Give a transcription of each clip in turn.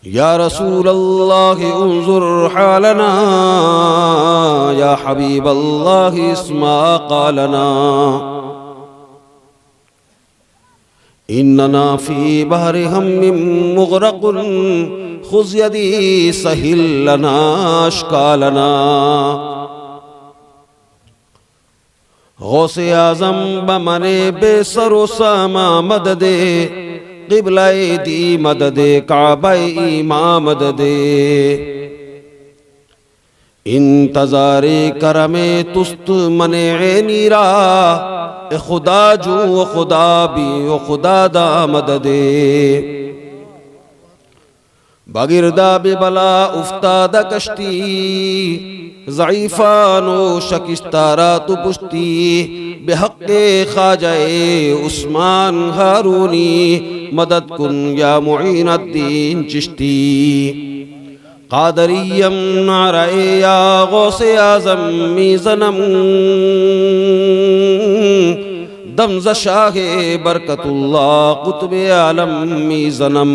या रसूल अल्लाह उन्जुर हालना, या हबीब अल्लाह इस्मा क़ालना, इन्नना फी बहरि हम्मिम मुग़रक़ुन खुज़ यदी सहिल लना अश्कालना। गौसे आज़म बमने बेसरो सामा मददे, क़िबलाए दी मददे काबाए ईमा मददे। इंतज़ारे करमे तुस्त मने नीरा, ए खुदा जू ओ खुदा भी ओ खुदा दा मददे। बगिरदा बेबला उफ्तादा कश्ती, ज़ईफ़ानो शकिस्तारा तु पुश्ती। बेहक़्क़े ख़ाजाए उस्मान हारूनी, मदद कुन या मुईनुद्दीन चिश्ती। क़ादरियम नाराए या गौसे आज़म मीज़नम, दमज़ शाहे बरकतुल्लाह क़ुत्बे आलम मीज़नम।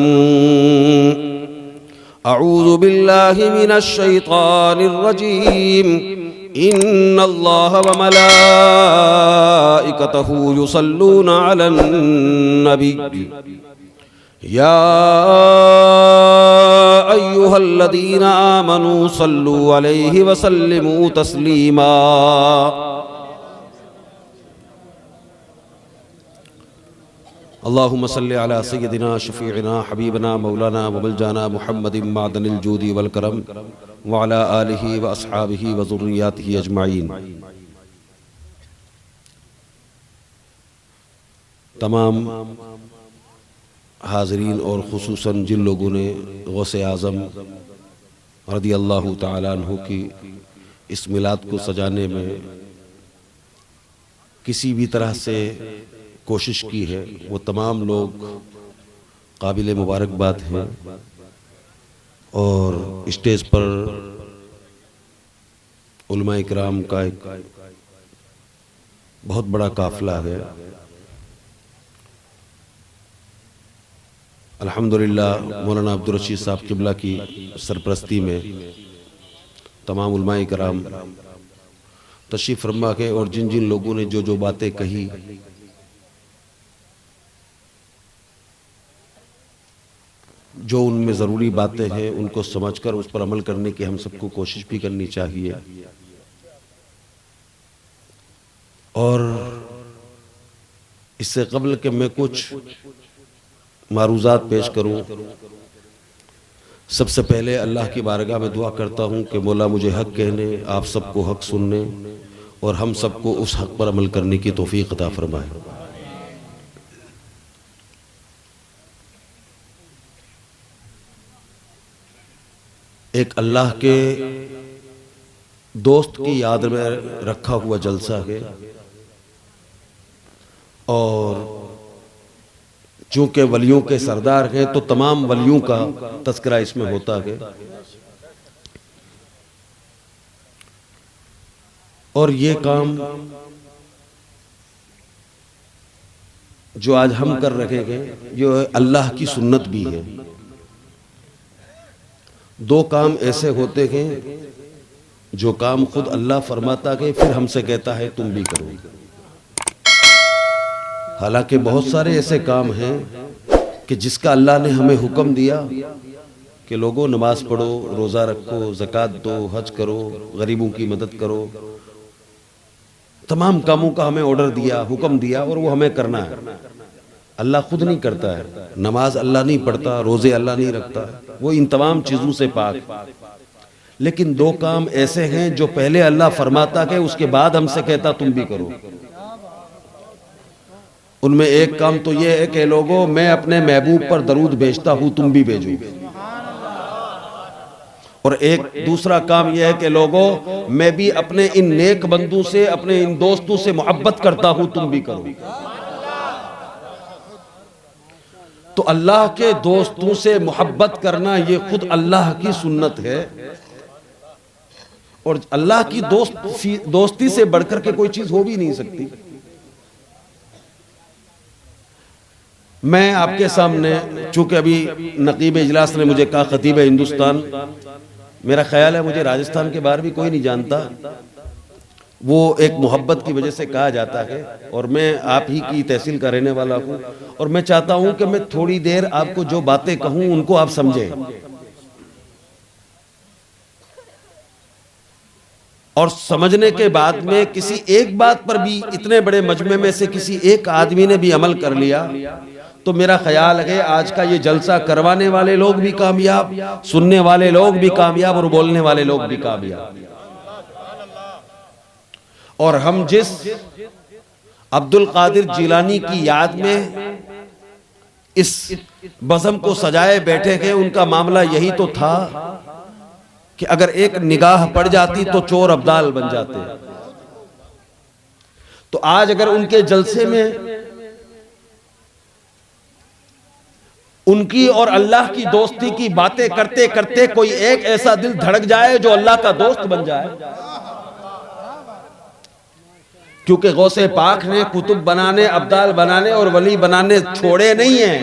अऊज़ु बिल्लाहि मिनश शैतानिर रजीम। इन्नल्लाह व मलाइकतहु युसल्लूना अलन नबी, या अय्युहल्लज़ीना आमनू सल्लू अलैहि व सल्लिमू तस्लीमा। अल्लाहुम्मा सल्लि अला सय्यदिना शफ़ीइना हबीबना मौलाना व मलजाना मुहम्मदिन मादनिल जूदी वल करम, व अला आलिहि व अस्हाबिहि व ज़ुर्रिय्यतिहि अजमाइन। तमाम हाज़रीन और ख़ुसूसन जिन लोगों ने गौसे आज़म रज़ियल्लाहु तआला अन्हु की इस मिलाद को सजाने में किसी भी तरह से कोशिश की है, वो तमाम लोग काबिल मुबारकबाद हैं। और स्टेज पर उलमा इकराम का एक बहुत बड़ा काफ़िला है। अल्हम्दुलिल्लाह मौलाना अब्दुल रशीद साहब क़िबला की सरपरस्ती में तमाम उलमा इकराम तशरीफ़ फरमा के, और जिन जिन लोगों ने जो जो बातें कही, जो उनमें ज़रूरी बातें हैं, उनको समझकर उस पर अमल करने की हम सबको कोशिश भी करनी चाहिए। और इससे क़ब्ल कि मैं कुछ मारूज़ात पेश करूं, सबसे पहले अल्लाह की बारगाह में दुआ करता हूं कि मौला मुझे हक़ कहने, आप सबको हक़ सुनने और हम सबको उस हक़ पर अमल करने की तौफ़ीक़ अता फ़रमाए। एक अल्लाह के दोस्त की याद में रखा हुआ जलसा है, और चूंकि वलियों के सरदार हैं तो तमाम वलियों का तज़किरा इसमें होता है। और ये काम जो आज हम कर रहे हैं, ये अल्लाह की सुन्नत भी है। दो काम ऐसे होते हैं जो काम खुद अल्लाह फरमाता है, फिर हमसे कहता है तुम भी करो। हालांकि बहुत सारे ऐसे काम हैं कि जिसका अल्लाह ने हमें हुक्म दिया कि लोगों नमाज पढ़ो, रोज़ा रखो, ज़कात दो, हज करो, गरीबों की मदद करो। तमाम कामों का हमें ऑर्डर दिया, हुक्म दिया, और वो हमें करना है। अल्लाह खुद नहीं करता है, नमाज अल्लाह नहीं पढ़ता, रोज़े अल्लाह नहीं रखता, वो इन तमाम चीज़ों से पाक। लेकिन दो काम ऐसे हैं जो पहले अल्लाह फरमाता है, उसके बाद हमसे कहता तुम भी करो। उनमें एक काम तो ये है कि लोगों, मैं अपने महबूब पर दरूद भेजता हूँ, तुम भी भेजो। और एक दूसरा काम यह है कि लोगों, मैं भी अपने इन नेक बंदों से, अपने इन दोस्तों से मोहब्बत करता हूँ, तुम भी करो। तो अल्लाह के दोस्तों से मोहब्बत करना ये खुद अल्लाह की सुन्नत है। और अल्लाह की दोस्ती से बढ़कर के कोई चीज हो भी नहीं सकती। मैं आपके सामने, चूंकि अभी नकीब इजलास ने मुझे कहा खतीब हिंदुस्तान, मेरा ख्याल है मुझे राजस्थान के बाहर भी कोई नहीं जानता, वो एक मोहब्बत की वजह से कहा जाता है, और मैं आप ही की तहसील का रहने वाला हूँ, और मैं चाहता हूँ कि मैं थोड़ी देर आपको जो बातें कहूँ उनको आप समझें, और समझने के बाद में किसी एक बात पर भी, इतने बड़े मजमे में से किसी एक आदमी ने भी अमल कर लिया तो मेरा ख्याल है आज का ये जलसा करवाने वाले लोग भी कामयाब, सुनने वाले लोग भी कामयाब, और बोलने वाले लोग भी कामयाब। और हम जिस अब्दुल कादिर जिलानी की याद में इस बज़म को सजाए बैठे हैं, उनका मामला यही तो था कि अगर एक निगाह पड़ जाती तो चोर अब्दाल बन जाते। तो आज अगर उनके जलसे में उनकी और अल्लाह की दोस्ती की बातें करते करते कोई एक ऐसा दिल धड़क जाए जो अल्लाह का दोस्त बन जाए, क्योंकि गौसे पाक ने कुतुब बनाने, अब्दाल बनाने और वली बनाने छोड़े नहीं हैं,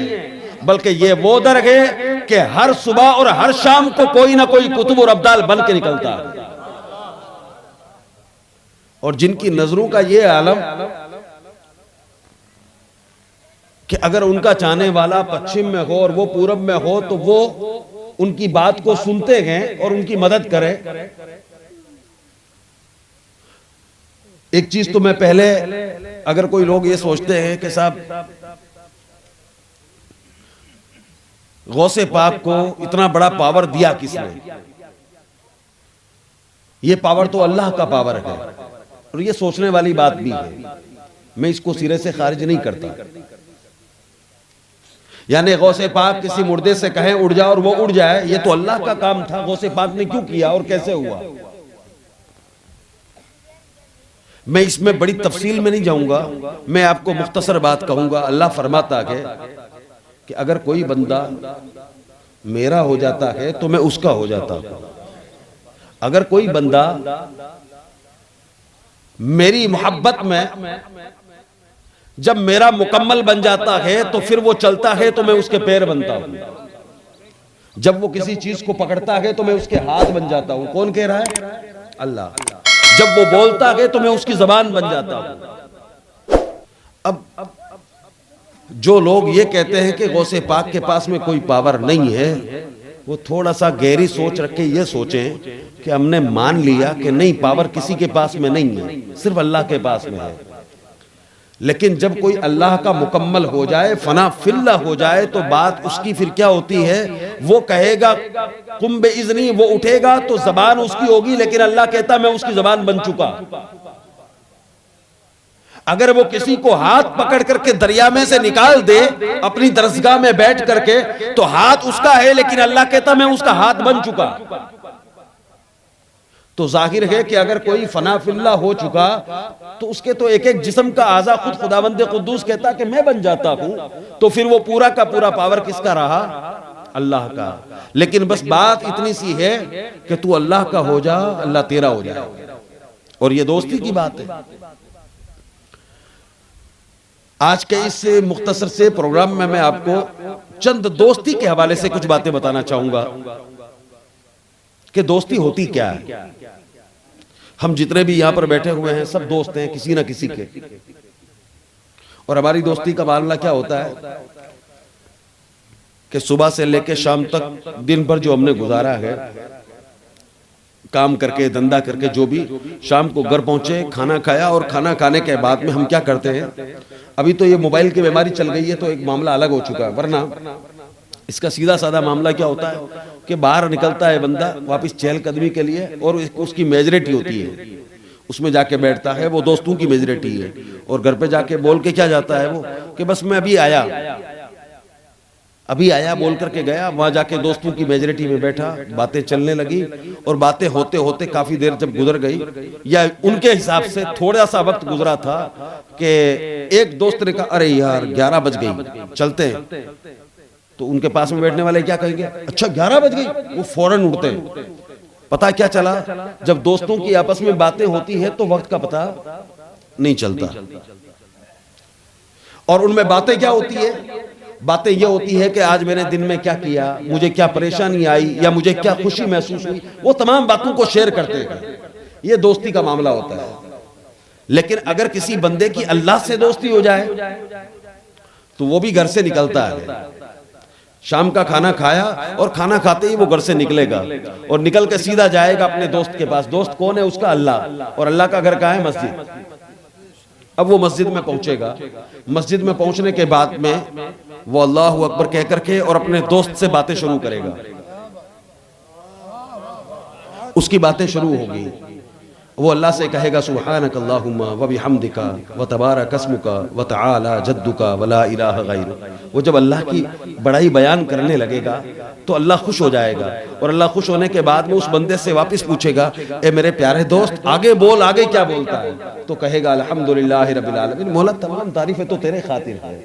बल्कि ये वो दर है कि हर सुबह और हर शाम को कोई ना कोई कुतुब और अब्दाल बन के निकलता है। और जिनकी नजरों का ये आलम कि अगर उनका चाहने वाला पश्चिम में हो और वो पूरब में हो तो वो उनकी बात को सुनते हैं और उनकी मदद करें। एक चीज तो मैं पहले, अगर कोई लोग ये सोचते हैं कि साहब गौसे पाक को इतना बड़ा पावर दिया किसने, ये पावर तो अल्लाह का पावर है, और ये सोचने वाली बात भी है, मैं इसको सिरे से खारिज नहीं करता। यानी गौसे पाक किसी मुर्दे से कहें उड़ जा और वो उड़ जाए, ये तो अल्लाह का काम था, गौसे पाक ने क्यों किया और कैसे हुआ, मैं इसमें बड़ी तफसील में नहीं जाऊंगा, मैं आपको मुख्तसर बात कहूंगा। अल्लाह फरमाता है कि अगर कोई बंदा मेरा हो जाता है तो मैं उसका हो जाता हूं, अगर कोई बंदा मेरी मोहब्बत में जब मेरा मुकम्मल बन जाता है तो फिर वो चलता है तो मैं उसके पैर बनता हूं, जब वो किसी चीज को पकड़ता है तो मैं उसके हाथ बन जाता हूं। कौन कह रहा है? अल्लाह। जब वो बोलता है तो मैं उसकी जबान बन जाता हूं। अब जो लोग ये कहते हैं कि गौसे पाक के पास में कोई पावर नहीं है, वो थोड़ा सा गहरी सोच रख के ये सोचें कि हमने मान लिया कि नहीं, पावर किसी के पास में नहीं है, सिर्फ अल्लाह के पास में है। लेकिन जब कोई अल्लाह का मुकम्मल हो जाए, फना फिल्ला हो जाए, तो बात उसकी फिर क्या होती है? वो कहेगा कुम बे इज़्नी, वो उठेगा तो जबान उसकी होगी, लेकिन अल्लाह कहता मैं उसकी जबान बन चुका। अगर वो किसी को हाथ पकड़ करके दरिया में से निकाल दे अपनी दरसगाह में बैठ करके, तो हाथ उसका है, लेकिन अल्लाह कहता मैं उसका हाथ बन चुका। तो जाहिर है कि अगर कोई फना फिल्ला हो चुका तो उसके तो एक एक जिस्म का आज़ा खुद खुदावंद कुद्दूस कहता कि मैं बन जाता हूं, तो फिर वो पूरा का पूरा पावर किसका रहा? अल्लाह का। लेकिन बस बात इतनी सी है कि तू अल्लाह का हो जा, अल्लाह तेरा हो जाए, और ये दोस्ती की बात है। आज के इस मुख्तसर से प्रोग्राम में मैं आपको चंद दोस्ती के हवाले से कुछ बातें बताना चाहूंगा कि दोस्ती होती क्या है। हम जितने भी यहां पर बैठे हुए हैं सब दोस्त हैं किसी ना किसी के, और हमारी दोस्ती का मामला क्या होता है कि सुबह से लेकर शाम तक दिन भर जो हमने गुजारा है, काम करके धंधा करके, जो भी, शाम को घर पहुंचे, खाना खाया, और खाना खाने के बाद में हम क्या करते हैं, अभी तो ये मोबाइल की बीमारी चल गई है तो एक मामला अलग हो चुका है, वरना इसका सीधा साधा मामला क्या होता है कि बाहर निकलता है बंदा वापस चहलकदमी के लिए, और उसकी मेजॉरिटी होती है, उसमें जाके बैठता है, वो दोस्तों की मेजॉरिटी है, और घर पे जाके बोल के क्या जाता है वो कि बस मैं अभी आया बोल करके गया, वहां जाके दोस्तों की मेजॉरिटी में बैठा, बातें चलने लगी, और बातें होते होते काफी देर जब गुजर गई, या उनके हिसाब से थोड़ा सा वक्त गुजरा था कि एक दोस्त ने कहा अरे यार 11 बज गई, चलते हैं, तो उनके पास में बैठने वाले क्या कहेंगे, अच्छा 11 बज गई, वो फौरन उठते हैं। पता क्या चला, जब दोस्तों की आपस में बातें होती है तो वक्त का पता नहीं चलता, और उनमें बातें क्या होती है, बातें ये होती है कि आज मैंने दिन में क्या किया, मुझे क्या परेशानी आई या मुझे क्या खुशी महसूस हुई, वो तमाम बातों को शेयर करते हैं। ये दोस्ती का मामला होता है। लेकिन अगर किसी बंदे की अल्लाह से दोस्ती हो जाए तो वो भी घर से निकलता है। शाम का खाना खाया और खाना खाते ही वो घर से निकलेगा और निकल के सीधा जाएगा अपने दोस्त के पास। दोस्त कौन है उसका? अल्लाह। और अल्लाह का घर कहाँ है? मस्जिद। अब वो मस्जिद में पहुंचेगा। मस्जिद में पहुंचने के बाद में वो अल्लाहु अकबर कह करके और अपने दोस्त से बातें शुरू करेगा। उसकी बातें शुरू होगी। वो अल्लाह से कहेगा सुब्हानक अल्लाहुम्मा व बिहम्दिका व तबारक अस्मुका व तआला जद्दुका व ला इलाहा गैरुक। वो जब अल्लाह की बड़ाई बयान करने लगेगा तो अल्लाह खुश हो जाएगा और अल्लाह खुश होने के बाद में उस बंदे से वापस पूछेगा, ए मेरे प्यारे दोस्त आगे बोल, आगे क्या बोलता है? तो कहेगा अल्हम्दुलिल्लाहि रब्बिल आलमीन, मौला तमाम तारीफें तो तेरे खातिर है।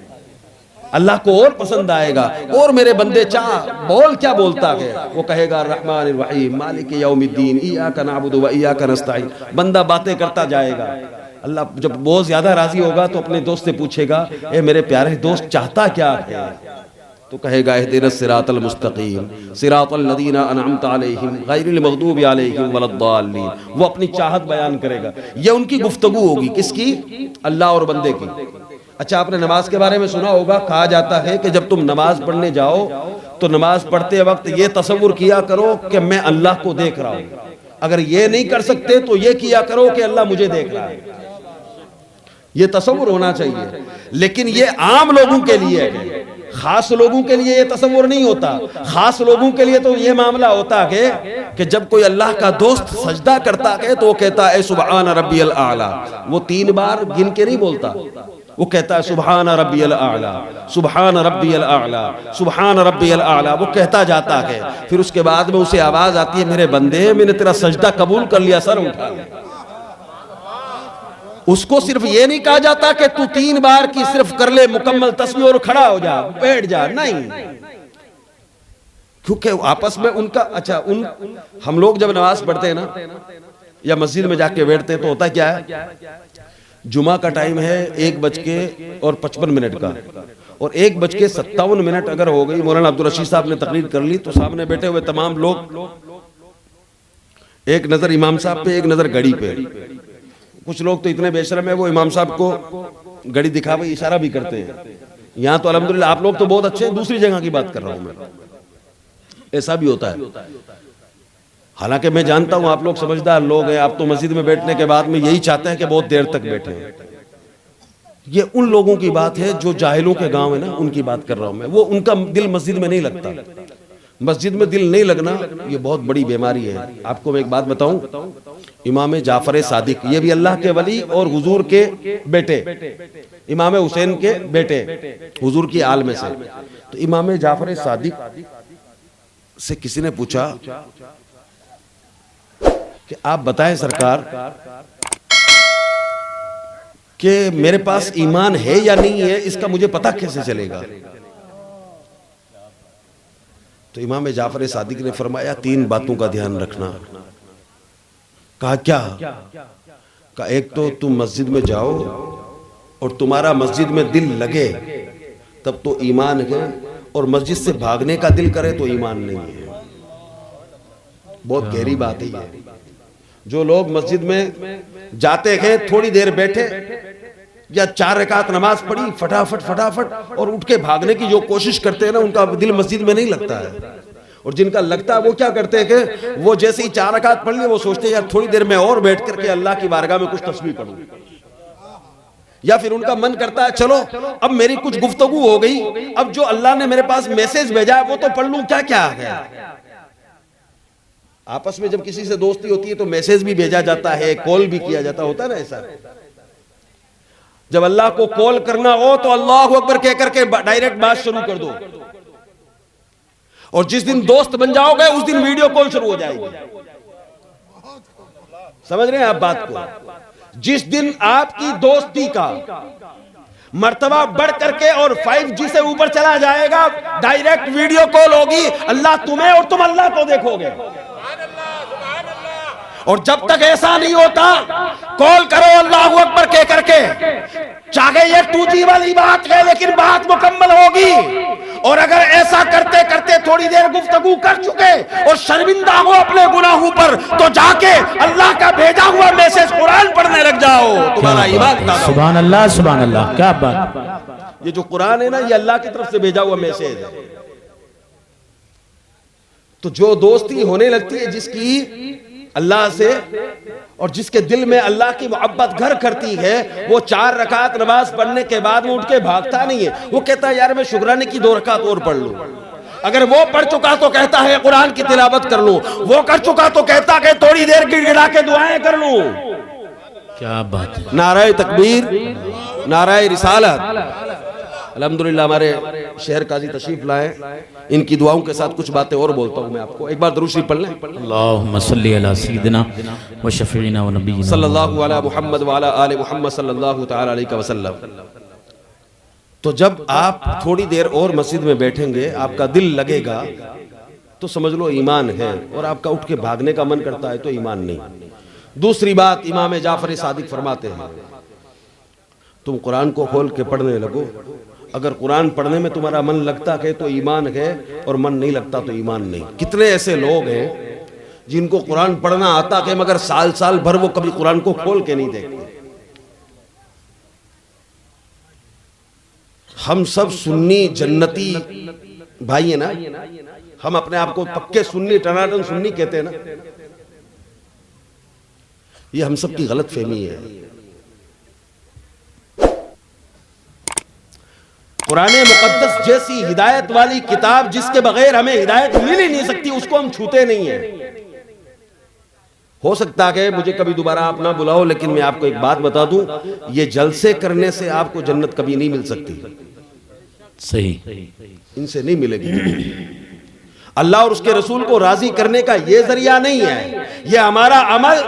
अल्लाह को और पसंद आएगा और मेरे बंदे चाह बोल, क्या बोलता है? वो कहेगा रहमानिर रहीम मालिक यौमिद्दीन इय्याका नअबुदु व इय्याका नस्तईन। बंदा बातें करता जाएगा। अल्लाह जब बहुत ज्यादा राजी होगा तो अपने दोस्त से पूछेगा, ए मेरे प्यारे दोस्त चाहता क्या है? तो कहेगा इहदिनस सिरातल मुस्तकीम सिरातल लदीना अनअमत अलैहिम गैरिल मगदूबि अलैहिम वलद्दाल्लीन। वो अपनी चाहत बयान करेगा। ये उनकी गुफ्तगू होगी। किसकी? अल्लाह और बंदे की। अच्छा, आपने नमाज के बारे में सुना होगा, कहा जाता है कि जब तुम नमाज पढ़ने जाओ तो नमाज पढ़ते वक्त ये तसव्वुर किया करो कि मैं अल्लाह को देख रहा हूं। अगर ये नहीं कर सकते तो ये किया करो कि अल्लाह मुझे देख रहा है। ये तसव्वुर होना चाहिए। लेकिन ये आम लोगों के लिए है, खास लोगों के लिए ये तसव्वुर नहीं होता। खास लोगों के लिए तो ये मामला होता है कि जब कोई अल्लाह का दोस्त सजदा करता है तो वो कहता है सुब्हान रब्बियल आला। वो 3 बार गिन के नहीं बोलता, वो कहता है सुब्हान रब्बियल आला, सुब्हान रब्बियल आला, सुब्हान रब्बियल आला। वो कहता जाता है। फिर उसके बाद में उसे आवाज आती है, मेरे बंदे मैंने तेरा सजदा कबूल कर लिया, सर उठा ले। उसको सिर्फ ये नहीं कहा जाता कि तू 3 बार की सिर्फ कर ले मुकम्मल तस्बीह और खड़ा हो जा, बैठ जा, नहीं। क्योंकि आपस में उनका अच्छा हम लोग जब नमाज पढ़ते हैं ना या मस्जिद में जाके बैठते हैं तो होता क्या है, जुमा का टाइम है 1:55 का और 1:57 अगर हो गई, मौलाना अब्दुल रशीद साहब ने तकरीर कर ली तो सामने बैठे हुए तमाम लोग एक नजर इमाम साहब पे, एक नजर घड़ी पे। कुछ लोग तो इतने बेशरम है वो इमाम साहब को घड़ी दिखा हुए इशारा भी करते हैं। यहाँ तो अल्हम्दुलिल्लाह आप लोग तो बहुत अच्छे हैं, दूसरी जगह की बात कर रहा हूं मैं, ऐसा भी होता है। हालांकि मैं जानता हूं आप लोग समझदार लोग हैं, आप तो मस्जिद में बैठने के बाद में यही चाहते हैं कि बहुत देर तक बैठे। ये उन लोगों की बात है जो जाहिलों के गांव है ना, उनकी बात कर रहा हूं मैं। वो उनका दिल मस्जिद में नहीं लगता। मस्जिद में दिल नहीं लगना ये बहुत बड़ी बीमारी है। आपको मैं एक बात बताऊं, इमाम जाफर सादिक, ये भी अल्लाह के वली और हुजूर के बेटे, इमाम हुसैन के बेटे, हुजूर की आल में से। तो इमाम जाफर सादिक से किसी ने पूछा कि आप बताएं सरकार कि मेरे पास ईमान है या नहीं है, इसका मुझे पता कैसे चलेगा? तो इमाम जाफर सादिक ने फरमाया 3 बातों का ध्यान रखना। कहा क्या? कहा एक तो तुम मस्जिद में जाओ और तुम्हारा मस्जिद में दिल लगे तब तो ईमान है, और मस्जिद से भागने का दिल करे तो ईमान नहीं है। बहुत गहरी बात है ये। जो लोग मस्जिद में जाते हैं, थोड़ी देर बैठे या 4 रकात नमाज पढ़ी, फटाफट और उठ के भागने की जो कोशिश करते हैं ना, उनका दिल मस्जिद में नहीं लगता है। और जिनका लगता है वो क्या करते हैं कि वो जैसे ही 4 रकात पढ़ लिए वो सोचते हैं यार थोड़ी देर में और बैठ करके अल्लाह की बारगाह में कुछ तस्बीह पढ़ूं, या फिर उनका मन करता है चलो अब मेरी कुछ गुफ्तगू हो गई, अब जो अल्लाह ने मेरे पास मैसेज भेजा है वो तो पढ़ लूं, क्या क्या आ गया। आपस में जब किसी से दोस्ती होती है तो मैसेज भी भेजा जाता है, कॉल भी किया जाता होता है ना ऐसा। जब अल्लाह को कॉल करना हो तो अल्लाह अकबर कह करके डायरेक्ट बात शुरू कर दो, और जिस दिन दोस्त बन जाओगे उस दिन वीडियो कॉल शुरू हो जाएगी। समझ रहे हैं आप बात को? जिस दिन आपकी दोस्ती का मर्तबा बढ़ करके और 5G से ऊपर चला जाएगा, डायरेक्ट वीडियो कॉल होगी, अल्लाह तुम्हें और तुम अल्लाह को देखोगे। और जब तक ऐसा नहीं होता, कॉल करो अल्लाहू अकबर कह करके, चाहे ये 2G वाली बात है, लेकिन बात मुकम्मल होगी। और अगर ऐसा करते करते थोड़ी देर गुफ्तगू कर चुके और शर्मिंदा हो अपने गुनाहों पर, तो जाके अल्लाह का भेजा हुआ मैसेज कुरान पढ़ने लग जाओ, तुम्हारा ईमान ताज़ा। सुभान अल्लाह, सुभान अल्लाह, क्या बात। ये जो कुरान है ना, ये अल्लाह की तरफ से भेजा हुआ मैसेज है। तो जो दोस्ती होने लगती है जिसकी अल्लाह से, और जिसके दिल में अल्लाह की मोहब्बत घर करती है, वो 4 रकात नमाज पढ़ने के बाद वो उठ के भागता नहीं है। वो कहता है यार मैं शुक्राने की 2 रकात और पढ़ लूं। अगर वो पढ़ चुका तो कहता है कुरान की तिलावत कर लूं। वो कर चुका तो कहता है थोड़ी देर गिड़गिड़ा के दुआएं कर लूं। क्या बात है। नाराए तकबीर, नाराए रिसालत। अल्हम्दुलिल्लाह हमारे शहर काजी तशरीफ लाए, इनकी दुआओं के साथ कुछ बातें और बोलता हूं मैं आपको। एक बार दरूद शरीफ पढ़ लें। अल्लाहुम्मा सल्ली अला सय्यिदिना व शफीना व नबीना सल्लल्लाहु अला मुहम्मद व अला आले मुहम्मद सल्लल्लाहु तआला अलैहि वसल्लम। तो जब आप थोड़ी देर और मस्जिद में बैठेंगे, आपका दिल लगेगा तो समझ लो ईमान है, और आपका उठ के भागने का मन करता है तो ईमान नहीं। दूसरी बात, इमाम जाफर सादिक फरमाते हैं, तुम कुरान को खोल के पढ़ने लगो, अगर कुरान पढ़ने में तुम्हारा मन लगता है तो ईमान है, और मन नहीं लगता तो ईमान नहीं। कितने ऐसे लोग हैं जिनको कुरान पढ़ना आता है, मगर साल साल भर वो कभी कुरान को खोल के नहीं देखते। हम सब सुन्नी जन्नती भाई है ना, हम अपने आप को पक्के सुन्नी, टनाटन सुन्नी कहते हैं ना। ये हम सब की गलत फहमी है। कुरान मुकद्दस जैसी हिदायत वाली किताब, जिसके बगैर हमें हिदायत मिल ही नहीं सकती, उसको हम छूते नहीं है। हो सकता है मुझे कभी दोबारा आप ना बुलाओ, लेकिन मैं आपको एक बात बता दूं, ये जलसे करने से आपको जन्नत कभी नहीं मिल सकती। सही, इनसे नहीं मिलेगी। अल्लाह और उसके रसूल को राजी करने का ये जरिया नहीं है। ये हमारा अमल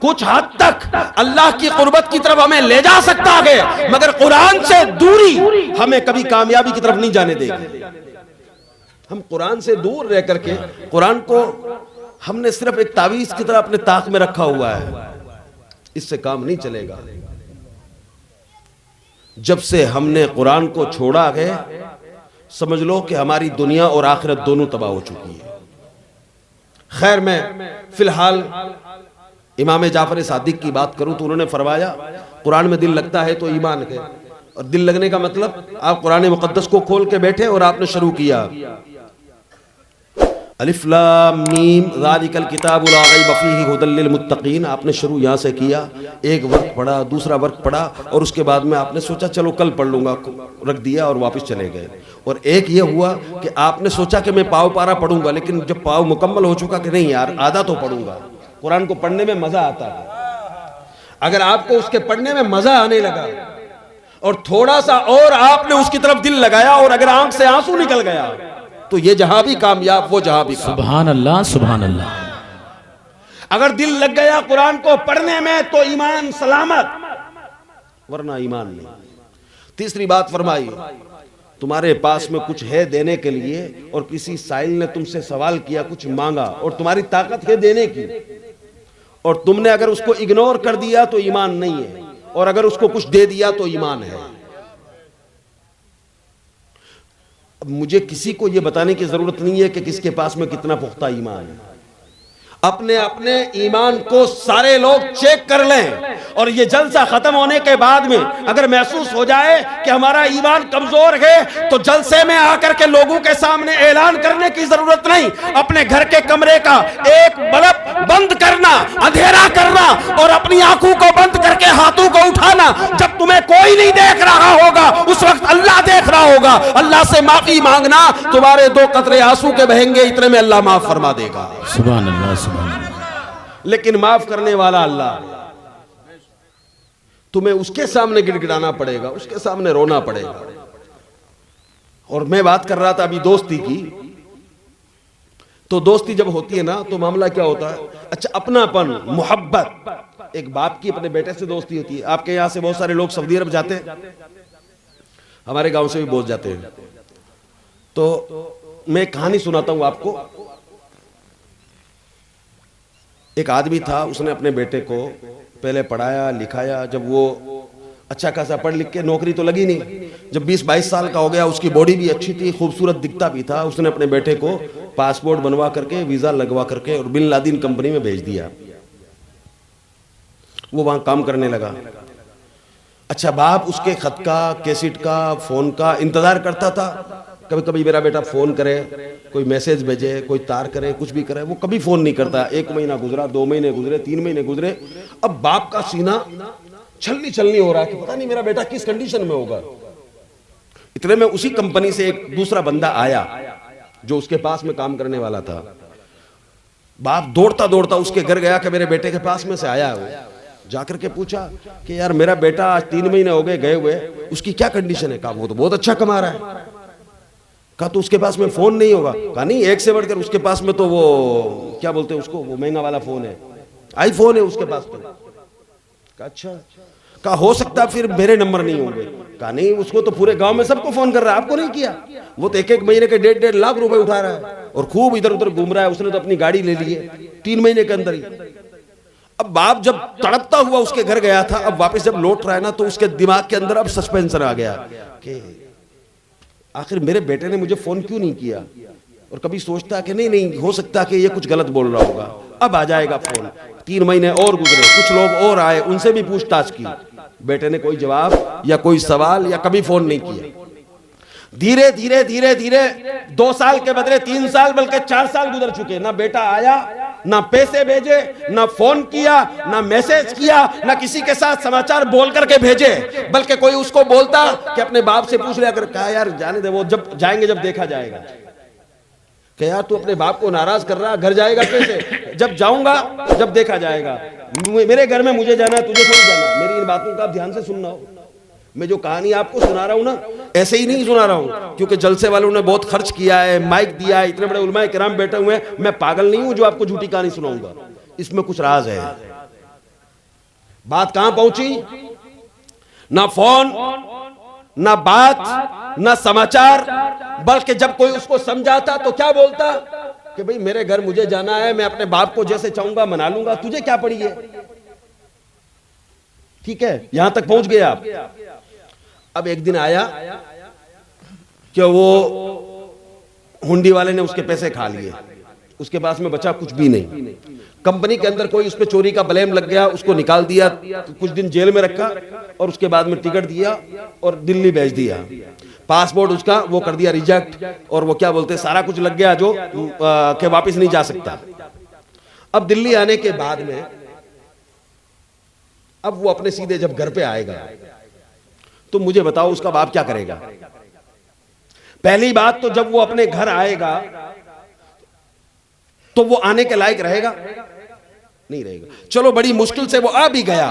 कुछ हद तक अल्लाह की कुर्बत की तरफ हमें ले जा सकता है, मगर कुरान से दूरी हमें कभी कामयाबी की तरफ नहीं जाने देगी। हम कुरान से दूर रह करके, कुरान को हमने सिर्फ एक तावीज की तरह अपने ताक में रखा हुआ है, इससे काम नहीं चलेगा। जब से हमने कुरान को छोड़ा है, समझ लो कि हमारी दुनिया और आखिरत दोनों तबाह हो चुकी है। खैर, मैं फिलहाल इमाम जाफर सादिक की बात करूं तो उन्होंने फरमाया कुरान में दिल लगता है तो ईमान है। और दिल लगने का मतलब, आप कुरान मुकद्दस को खोल के बैठे और आपने शुरू किया अलिफ लाम मीम ज़ालिकल किताबु ला रैब फ़ीहि हुदल लिल मुत्तक़ीन, आपने शुरू यहाँ से किया। एक वर्क पढ़ा, दूसरा वर्क पढ़ा, और उसके बाद में आपने सोचा चलो कल पढ़ लूंगा, रख दिया और वापस चले गए। और एक ये हुआ कि आपने सोचा कि मैं पाव पारा पढ़ूंगा, लेकिन जब पाव मुकम्मल हो चुका कि नहीं यार आधा तो पढ़ूंगा। कुरान को पढ़ने में मजा आता है। अगर आपको उसके पढ़ने में मजा आने लगा और थोड़ा सा और आपने उसकी तरफ दिल लगाया, और अगर आंख से आंसू निकल गया, तो ये जहां भी कामयाब वो जहां भी कामयाब। सुभान अल्लाह, सुभान अल्लाह। अगर दिल लग गया कुरान को पढ़ने में तो ईमान सलामत, वरना ईमान नहीं। तीसरी बात फरमाई, तुम्हारे पास में कुछ है देने के लिए, और किसी साइल ने तुमसे सवाल किया, कुछ मांगा, और तुम्हारी ताकत है देने की, और तुमने अगर उसको इग्नोर कर दिया तो ईमान नहीं है, और अगर उसको कुछ दे दिया तो ईमान है। अब मुझे किसी को यह बताने की जरूरत नहीं है कि किसके पास में कितना पुख्ता ईमान है। अपने अपने ईमान को सारे लोग चेक कर लें, और ये जलसा खत्म होने के बाद में अगर महसूस हो जाए कि हमारा ईमान कमजोर है, तो जलसे में आकर के लोगों के सामने ऐलान करने की जरूरत नहीं। अपने घर के कमरे का एक बल्ब बंद करना, अंधेरा करना, और अपनी आंखों को बंद करके हाथों को उठाना। जब तुम्हें कोई नहीं देख रहा होगा, उस वक्त अल्लाह देख रहा होगा। अल्लाह से माफी मांगना, तुम्हारे 2 कतरे आंसू के बहेंगे, इतने में अल्लाह माफ फरमा देगा। सुभान अल्लाह। लेकिन माफ करने वाला अल्लाह, तुम्हें उसके सामने गिड़गिड़ाना पड़ेगा, उसके सामने रोना पड़ेगा। और मैं बात कर रहा था अभी दोस्ती की, तो दोस्ती जब होती है ना तो मामला क्या होता है, अच्छा अपनापन, मोहब्बत। एक बाप की अपने बेटे से दोस्ती होती है। आपके यहां से बहुत सारे लोग सऊदी अरब जाते हैं, हमारे गांव से भी बहुत जाते हैं। तो मैं कहानी सुनाता हूं आपको। एक आदमी था, उसने अपने बेटे को पहले पढ़ाया लिखाया। जब वो अच्छा खासा पढ़ लिख के नौकरी तो लगी नहीं। जब 20-22 साल का हो गया, उसकी बॉडी भी अच्छी थी, खूबसूरत दिखता भी था, उसने अपने बेटे को पासपोर्ट बनवा करके, वीजा लगवा करके और बिन लादेन कंपनी में भेज दिया। वो वहां काम करने लगा। अच्छा, बाप उसके खत का, कैसेट का, फोन का इंतजार करता था। कभी कभी मेरा बेटा फोन करे, कोई मैसेज भेजे, कोई तार करे, कुछ भी करे, वो कभी फोन नहीं करता। 1 महीना गुजरा, 2 महीने गुजरे, 3 महीने गुजरे। अब बाप का सीना छलनी हो रहा है कि पता नहीं मेरा बेटा किस कंडीशन में होगा। इतने में उसी कंपनी से एक दूसरा बंदा आया जो उसके पास में काम करने वाला था। बाप दौड़ता दौड़ता उसके घर गया कि मेरे बेटे के पास में से आया है वो। जाकर के पूछा कि यार मेरा बेटा आज 3 महीने हो गए गए हुए, उसकी क्या कंडीशन है? कहा वो तो बहुत अच्छा कमा रहा है। कहा तो उसके पास में फोन नहीं होगा? कहा नहीं, एक से बढ़कर उसके पास में तो वो क्या बोलते हैं उसको, वो महंगा वाला फोन है, आईफोन है उसके पास। तो अच्छा, कहा हो सकता फिर मेरे नंबर नहीं होंगे। कहा नहीं, उसको तो पूरे गांव में सबको फोन कर रहा है, आपको नहीं किया? वो तो 1-1 महीने के 1.5 लाख रुपए उठा रहा है और खूब इधर उधर घूम रहा है। उसने तो अपनी गाड़ी ले ली है 3 महीने के अंदर ही। अब बाप जब तड़पता हुआ उसके घर गया था, अब वापस जब लौट रहा है ना, तो उसके दिमाग के अंदर अब सस्पेंशन आ गया कि आखिर मेरे बेटे ने मुझे फोन क्यों नहीं किया। और कभी सोचता कि नहीं नहीं, हो सकता कि ये कुछ गलत बोल रहा होगा, अब आ जाएगा फोन। 3 महीने और गुजरे, कुछ लोग और आए, उनसे भी पूछताछ की। बेटे ने कोई जवाब या कोई सवाल या कभी फोन नहीं किया। धीरे धीरे धीरे धीरे 2 साल के बदले 3 साल बल्कि 4 साल गुजर चुके। ना बेटा आया, ना पैसे भेजे, ना फोन किया, ना मैसेज किया, ना किसी के साथ समाचार बोल करके भेजे, बल्कि कोई उसको बोलता कि अपने बाप से पूछ लिया कर। कहा यार जाने दे, वो जब जाएंगे जब देखा जाएगा। कि यार तू अपने बाप को नाराज कर रहा, घर जाएगा कैसे? जब जाऊंगा जब देखा जाएगा। मेरे घर में मुझे जाना है, तुझे थोड़ी जाना। मेरी इन बातों का आप ध्यान से सुनना हो। मैं जो कहानी आपको सुना रहा हूं ना, ऐसे ही नहीं सुना रहा हूं, क्योंकि जलसे वालों ने बहुत खर्च किया है, माइक दिया है, इतने बड़े उलमाए किराम बैठे हुए हैं। मैं पागल नहीं हूं जो आपको झूठी कहानी सुनाऊंगा। इसमें कुछ राज है। बात कहां पहुंची? ना फोन, ना बात, ना समाचार, बल्कि जब कोई उसको समझाता तो क्या बोलता कि भाई मेरे घर मुझे जाना है, मैं अपने बाप को जैसे चाहूंगा मना लूंगा, तुझे क्या पड़ी है। ठीक है, यहां तक पहुंच गए आप। अब एक दिन आया कि वो हुंडी वाले ने उसके पैसे खा लिए, उसके पास में बचा कुछ भी नहीं। कंपनी के अंदर कोई उस पर चोरी का ब्लेम लग गया, उसको निकाल दिया, कुछ दिन जेल में रखा और उसके बाद में टिकट दिया और दिल्ली भेज दिया। पासपोर्ट उसका वो कर दिया रिजेक्ट, और वो क्या बोलते सारा कुछ लग गया जो के वापस नहीं जा सकता। अब दिल्ली आने के बाद में अब वो अपने सीधे जब घर पे आएगा तो मुझे बताओ उसका बाप क्या करेगा। पहली बात तो जब वो अपने घर आएगा तो वो आने के लायक रहेगा? नहीं रहेगा। चलो बड़ी मुश्किल से वो आ भी गया,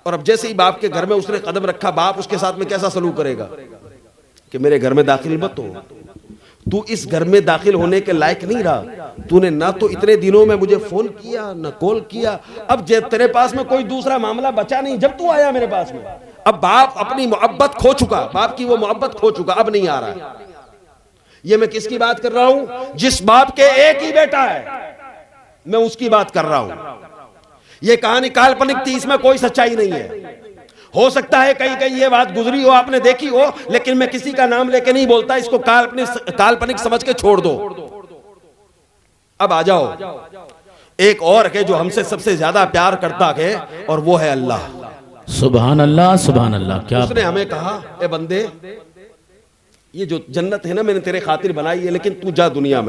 और अब जैसे ही बाप के घर में उसने कदम रखा, बाप उसके साथ में कैसा सलूक करेगा कि मेरे घर में दाखिल मत हो, तू इस घर में दाखिल होने के लायक नहीं रहा, तूने ना तो इतने दिनों में मुझे फोन किया ना कॉल किया। अब जब तेरे पास में कोई दूसरा मामला बचा नहीं, जब तू आया मेरे पास में, अब बाप अपनी मोहब्बत खो चुका, बाप की वो मोहब्बत खो चुका, अब नहीं आ रहा है। ये मैं किसकी बात कर रहा हूं? जिस बाप के एक ही बेटा है, मैं उसकी बात कर रहा हूं। ये कहानी काल्पनिक थी, इसमें कोई सच्चाई नहीं है। हो सकता है कहीं कहीं ये बात गुजरी हो, आपने देखी हो, लेकिन मैं किसी का नाम लेके नहीं बोलता, इसको काल्पनिक समझ के छोड़ दो। अब आ जाओ, एक और है जो हमसे सबसे ज्यादा प्यार करता है, और वो है अल्लाह। सुभान अल्लाह, सुभान अल्लाह। क्या उसने हमें कहा, ए बंदे, ये जो जन्नत है ना मैंने तेरे खातिर बनाई है, लेकिन तू जा दुनिया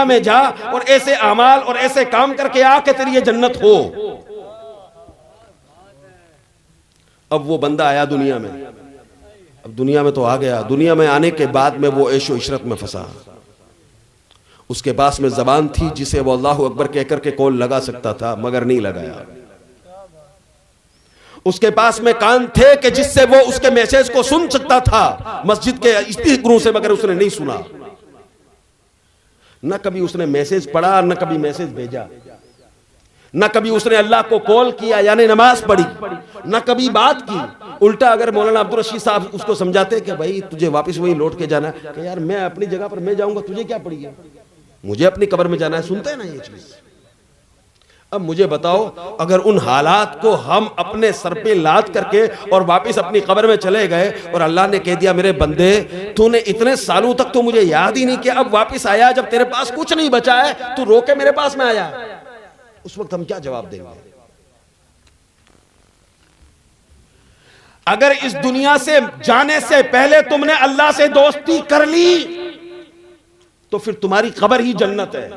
में जा और ऐसे अमाल और ऐसे काम करके आ के तेरी ये जन्नत हो। अब वो बंदा आया दुनिया में, अब दुनिया में तो आ गया। दुनिया में आने के बाद में वो ऐशो इशरत में फंसा। उसके पास में जबान थी जिसे वो अल्लाह अकबर कहकर के कॉल लगा सकता था, मगर नहीं लगाया। उसके पास में कान थे कि जिससे वो उसके मैसेज को सुन सकता था मस्जिद के स्पीकरों से, मगर उसने नहीं सुना। न कभी उसने मैसेज पढ़ा, न कभी मैसेज भेजा, न कभी उसने अल्लाह को कॉल किया यानी नमाज पढ़ी, न कभी बात की। उल्टा अगर मौलाना अब्दुल रशीद साहब उसको समझाते कि भाई तुझे वापस वहीं लौट के जाना है, कि यार मैं अपनी जगह पर मैं जाऊंगा, तुझे क्या पड़ी है, मुझे अपनी कब्र में जाना है, सुनते हैं ना ये चीज। अब मुझे बताओ, अगर उन हालात को हम अपने सर पे लाद करके और वापस अपनी कब्र में चले गए और अल्लाह ने कह दिया मेरे बंदे तूने इतने सालों तक तो मुझे याद ही नहीं किया, अब वापस आया जब तेरे पास कुछ नहीं बचा है, तू रो के मेरे पास में आया, उस वक्त हम क्या जवाब देंगे? अगर इस दुनिया से जाने से पहले तुमने अल्लाह से दोस्ती कर ली तो फिर तुम्हारी कब्र ही जन्नत है,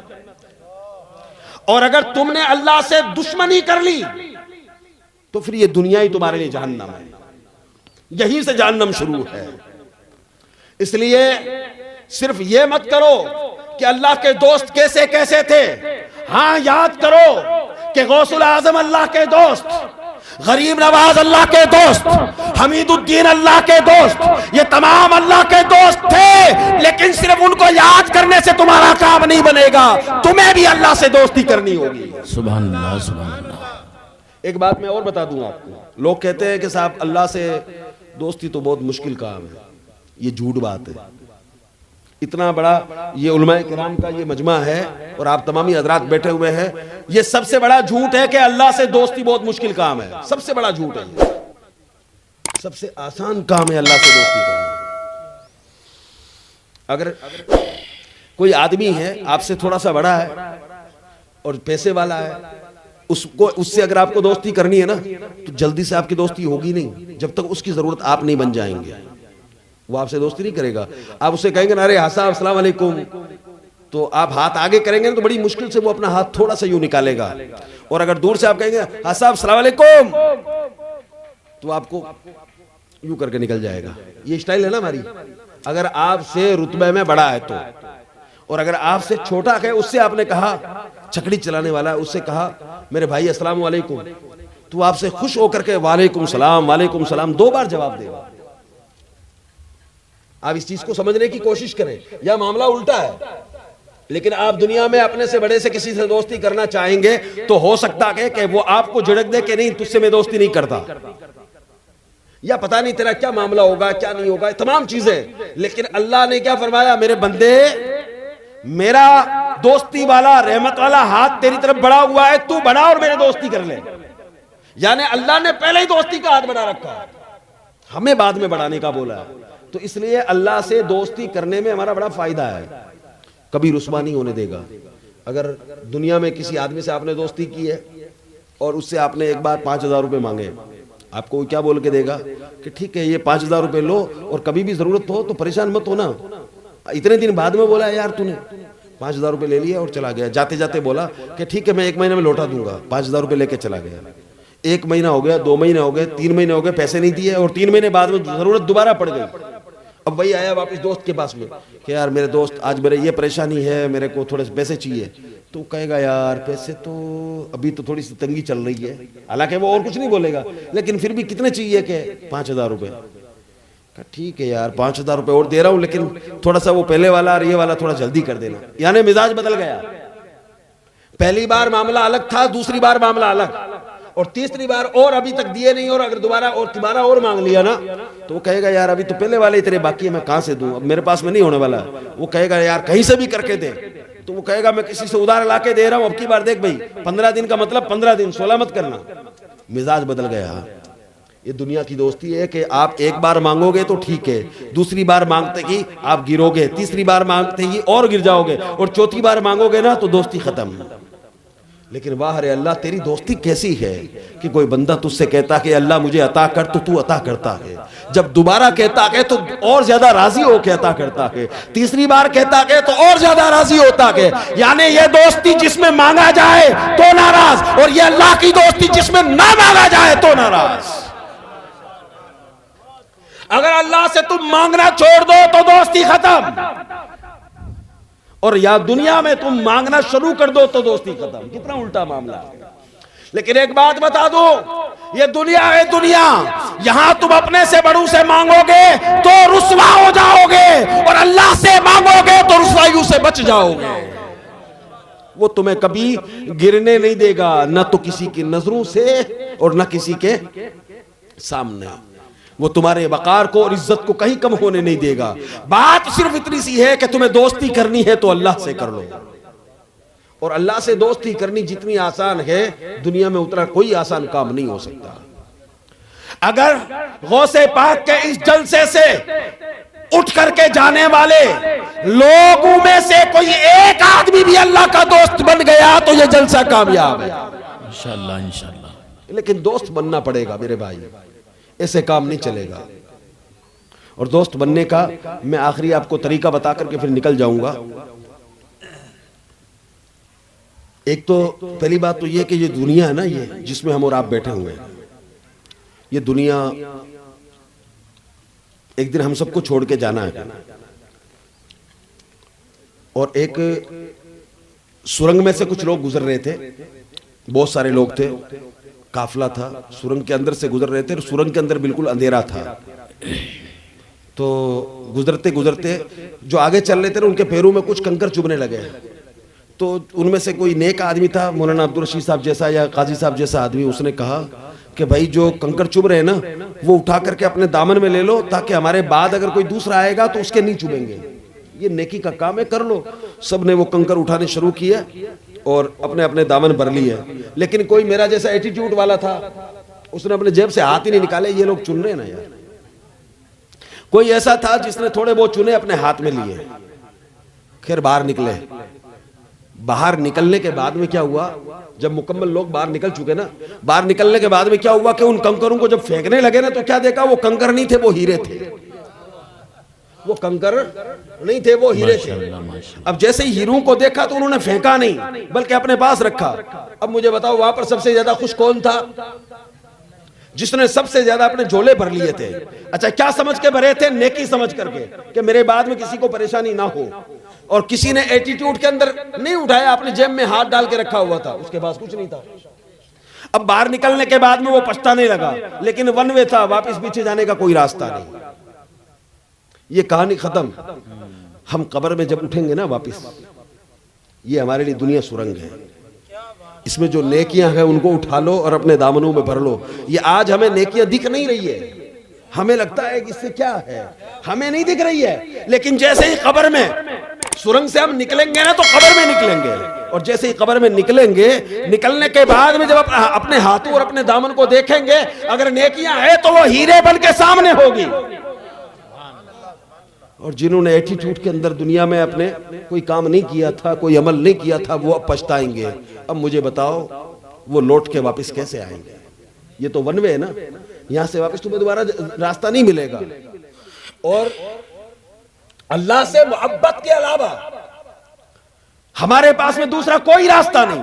और अगर तुमने अल्लाह से दुश्मनी कर ली तो फिर ये दुनिया ही तुम्हारे लिए जहन्नम है, यहीं से जहन्नम शुरू है। इसलिए सिर्फ ये मत करो कि अल्लाह के दोस्त कैसे कैसे थे, हां याद करो कि गौसुल आजम अल्लाह के दोस्त, गरीब नवाज अल्लाह के दोस्त, हमीदुद्दीन अल्लाह के दोस्त, ये तमाम अल्लाह के दोस्त थे। लेकिन सिर्फ उनको याद करने से तुम्हारा काम नहीं बनेगा, तुम्हें भी अल्लाह से दोस्ती करनी होगी। सुभान अल्लाह, सुभान अल्लाह। एक बात मैं और बता दूं आपको, लोग कहते हैं कि साहब अल्लाह से दोस्ती तो बहुत मुश्किल काम है, ये झूठ बात है। इतना बड़ा ये उलमाए किराम का ये मजमा है और आप तमामी हजरात बैठे हुए हैं, ये सबसे बड़ा झूठ है कि अल्लाह से दोस्ती बहुत मुश्किल काम है, सबसे बड़ा झूठ है। सबसे आसान काम है अल्लाह से दोस्ती करना। अगर कोई आदमी है आपसे थोड़ा सा बड़ा है और पैसे वाला है, उससे अगर आपको दोस्ती करनी है ना तो जल्दी से आपकी दोस्ती होगी नहीं जब तक उसकी जरूरत आप नहीं बन जाएंगे। वो आपसे दोस्ती नहीं करेगा। आप उससे कहेंगे ना अरे हाँ साहब अस्सलाम वालेकुम, तो आप हाथ आगे करेंगे ना तो बड़ी मुश्किल से वो अपना हाथ थोड़ा सा यूं निकालेगा, और अगर दूर से आप कहेंगे हाँ साहब अस्सलाम वालेकुम तो आपको यूं करके निकल जाएगा। ये स्टाइल है ना हमारी। अगर आपसे रुतबे में बड़ा है तो, और अगर आपसे छोटा है उससे आपने कहा, छकड़ी चलाने वाला है उससे कहा मेरे भाई अस्सलाम वालेकुम, तो आपसे खुश होकर के वालेकुम सलाम 2 बार जवाब देगा। आप इस चीज को समझने की कोशिश करें। यह मामला उल्टा है, लेकिन आप दुनिया में अपने से बड़े से किसी से दोस्ती करना चाहेंगे तो हो सकता है कि वो आपको झिड़क दे कि नहीं तुझसे मैं दोस्ती नहीं करता, या पता नहीं तेरा क्या मामला होगा क्या नहीं होगा, तमाम चीजें। लेकिन अल्लाह ने क्या फरमाया, मेरे बंदे मेरा दोस्ती वाला रहमत वाला हाथ तेरी तरफ बढ़ा हुआ है, तू बढ़ा और मेरे दोस्ती कर ले। यानी अल्लाह ने पहले ही दोस्ती का हाथ बढ़ा रखा, हमें बाद में बढ़ाने का बोला है। तो इसलिए अल्लाह से दोस्ती करने में हमारा बड़ा फायदा है, कभी रुस्वा नहीं होने देगा। अगर दुनिया में किसी आदमी से आपने दोस्ती की है और उससे आपने एक बार 5,000 रुपए मांगे, आपको क्या बोल के देगा कि ठीक है ये 5,000 रुपए लो और कभी भी जरूरत हो तो परेशान मत होना। इतने दिन बाद में बोला यार तूने 5,000 रुपए ले लिया और चला गया, जाते जाते बोला कि ठीक है मैं 1 महीने में लौटा दूंगा, 5,000 रुपए लेके चला गया। 1 महीना हो गया, 2 महीने हो गए, 3 महीने हो गए, पैसे नहीं दिए, और 3 महीने बाद में जरूरत दोबारा पड़ गई। अब वही आया वापस दोस्त के पास में कि यार मेरे दोस्त आज मेरे ये परेशानी है, मेरे को थोड़े से पैसे चाहिए। तो कहेगा यार पैसे तो अभी तो थोड़ी सी तंगी चल रही है, हालांकि वो और कुछ नहीं बोलेगा, लेकिन फिर भी कितने चाहिए कि 5,000 रुपए। ठीक है यार 5,000 रुपए और दे रहा हूं, लेकिन थोड़ा सा वो पहले वाला और ये वाला थोड़ा जल्दी कर देना। यानी मिजाज बदल गया। पहली बार मामला अलग था, दूसरी बार मामला अलग, और तीसरी बार और अभी तक दिए नहीं, और अगर दोबारा और मांग लिया ना तो वो कहेगा यार अभी तो पहले वाले तेरे बाकी है, मैं कहां से दूं, अब मेरे पास में नहीं होने वाला। वो कहेगा यार कहीं से भी करके दे, तो वो कहेगा मैं किसी से उधार ला के दे रहा हूं, अब की बार देख भाई 15 दिन का मतलब 15 दिन, 16 मत करना। मिजाज बदल गया। ये दुनिया की दोस्ती है कि आप एक बार मांगोगे तो ठीक है, दूसरी बार मांगते ही आप गिरोगे, तीसरी बार मांगते ही और गिर जाओगे, और चौथी बार मांगोगे ना तो दोस्ती खत्म। लेकिन वाह रे अल्लाह तेरी दोस्ती कैसी है कि कोई बंदा तुझसे कहता है कि अल्लाह मुझे अता कर, तो तू अता करता है। जब दोबारा कहता है तो और ज्यादा राजी हो के अता करता है, तीसरी बार कहता है तो और ज्यादा राजी होता है। यानी ये दोस्ती जिसमें मांगा जाए तो नाराज, और ये अल्लाह की दोस्ती जिसमें ना मांगा जाए तो नाराज। अगर अल्लाह से तुम मांगना छोड़ दो तो दोस्ती खत्म, और या दुनिया में तुम मांगना शुरू कर दो तो दोस्ती खत्म। कितना उल्टा मामला है। लेकिन एक बात बता दो, ये दुनिया है दुनिया, यहां तुम अपने से बड़ों से मांगोगे तो रुसवा हो जाओगे, और अल्लाह से मांगोगे तो रुसवाइयों से बच जाओगे। वो तुम्हें कभी गिरने नहीं देगा, न तो किसी की नजरों से और न किसी के सामने। वो तुम्हारे वकार को और इज्जत को कहीं कम होने नहीं देगा। बात सिर्फ इतनी सी है कि तुम्हें दोस्ती करनी है तो अल्लाह से कर लो, और अल्लाह से दोस्ती करनी जितनी आसान है, दुनिया में उतना कोई आसान काम नहीं हो सकता। अगर गौसे पाक के इस जलसे से उठ करके जाने वाले लोगों में से कोई एक आदमी भी अल्लाह का दोस्त बन गया तो यह जलसा कामयाब है इंशाअल्लाह इंशाअल्लाह। लेकिन दोस्त बनना पड़ेगा मेरे भाई, ऐसे काम नहीं चलेगा। और दोस्त बनने का मैं आखिरी आपको तरीका बता करके फिर निकल जाऊंगा। एक तो पहली बात तो ये कि ये दुनिया है ना, ये जिसमें हम और आप बैठे हुए हैं, ये दुनिया एक दिन हम सबको छोड़ के जाना है। और एक सुरंग में से कुछ लोग गुजर रहे थे, बहुत सारे लोग थे, काफिला था, सुरंग के अंदर से गुजर रहे थे। सुरंग के अंदर बिल्कुल अंधेरा था। तो गुजरते गुजरते जो आगे चल रहे थे ना, उनके पैरों में कुछ कंकर चुभने लगे। तो उनमें से कोई नेक आदमी था, मौलाना अब्दुल रशीद साहब जैसा या काजी साहब जैसा आदमी, उसने कहा कि भाई जो कंकर चुभ रहे हैं ना, वो उठा करके अपने दामन में ले लो, ताकि हमारे बाद अगर कोई दूसरा आएगा तो उसके नहीं चुभेंगे। ये नेकी का काम है, कर लो। सब ने वो कंकर उठाने शुरू किया और अपने अपने दामन भर लिए। लेकिन कोई मेरा जैसा एटीट्यूड वाला था, उसने अपने जेब से हाथ ही नहीं निकाले। ये लोग चुन रहे हैं ना यार। कोई ऐसा था जिसने थोड़े बहुत चुने अपने हाथ में लिए। खैर बाहर निकले। बाहर निकलने के बाद में क्या हुआ, जब मुकम्मल लोग बाहर निकल चुके ना, बाहर निकलने के बाद में क्या हुआ कि उन कंकरों को जब फेंकने लगे ना, तो क्या देखा, वो कंकर नहीं थे, वो हीरे थे। वो कंकर नहीं थे, वो हीरे थे। अब जैसे ही हीरों को देखा तो उन्होंने फेंका नहीं, बल्कि अपने पास रखा। अब मुझे बताओ, वहां पर सबसे ज्यादा खुश कौन था? जिसने सबसे ज्यादा अपने झोले भर लिए थे। अच्छा, क्या समझ के भरे थे? नेकी समझ करके कि मेरे बाद में किसी को परेशानी ना हो। और किसी ने एटीट्यूड के अंदर नहीं उठाया, अपने जेब में हाथ डाल के रखा हुआ था, उसके पास कुछ नहीं था। अब बाहर निकलने के बाद में वो पछताने लगा, लेकिन वन वे था, वापस पीछे जाने का कोई रास्ता नहीं। ये कहानी खत्म। हम कब्र में जब उठेंगे ना वापस, ये हमारे लिए दुनिया सुरंग है। इसमें जो नेकियां हैं उनको उठा लो और अपने दामनों में भर लो। ये आज हमें नेकियां दिख नहीं रही है, हमें लगता है कि इससे क्या है, हमें नहीं दिख रही है। लेकिन जैसे ही कब्र में, सुरंग से हम निकलेंगे ना, तो कब्र में निकलेंगे। और जैसे ही कब्र में निकलेंगे, निकलने के बाद में जब अपने हाथों और अपने दामन को देखेंगे, अगर नेकियां है तो वो हीरे बन के सामने होगी। और जिन्होंने एटीट्यूड के अंदर दुनिया में अपने कोई काम नहीं किया था, कोई अमल नहीं किया था, वो अब पछताएंगे। अब मुझे बताओ, वो लौट के वापस कैसे आएंगे? ये तो वन वे है ना, यहां से वापस तुम्हें दोबारा रास्ता नहीं मिलेगा। और अल्लाह से मोहब्बत के अलावा हमारे पास में दूसरा कोई रास्ता नहीं।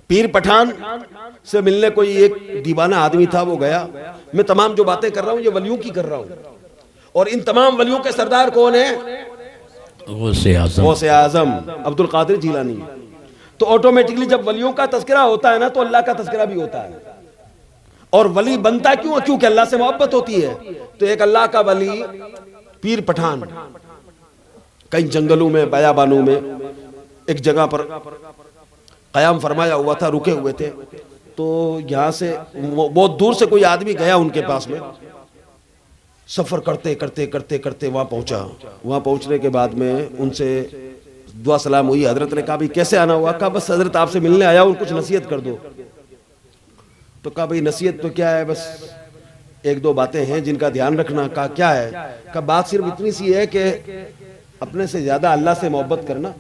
पीर पठान से मिलने कोई एक दीवाना आदमी था, वो गया। मैं तमाम जो बातें कर रहा हूं ये वलियों की कर रहा हूं। और इन तमाम वलियों के सरदार कौन है? गौसे आजम अब्दुल कादिर जिलानी। तो ऑटोमेटिकली जब वलियों का तज़किरा होता है ना, तो अल्लाह का तज़किरा भी होता है। और वली बनता क्यों? क्योंकि अल्लाह से मोहब्बत होती है। तो एक अल्लाह का वली पीर पठान कई जंगलों में, बयाबानों में एक जगह पर कयाम फरमाया हुआ था, रुके हुए थे। तो यहां से बहुत दूर से कोई आदमी गया उनके पास में, सफर करते करते करते करते वहां पहुंचा। वहां पहुंचने के बाद में उनसे दुआ सलाम हुई। हजरत ने कहा भाई कैसे आना हुआ? कहा बस हजरत आपसे मिलने आया हूं, कुछ नसीहत कर दो। तो कहा भाई नसीहत तो क्या है, बस एक दो बातें हैं जिनका ध्यान रखना। कहा क्या है? कहा बात सिर्फ इतनी सी है कि अपने से ज्यादा अल्लाह से मोहब्बत करना,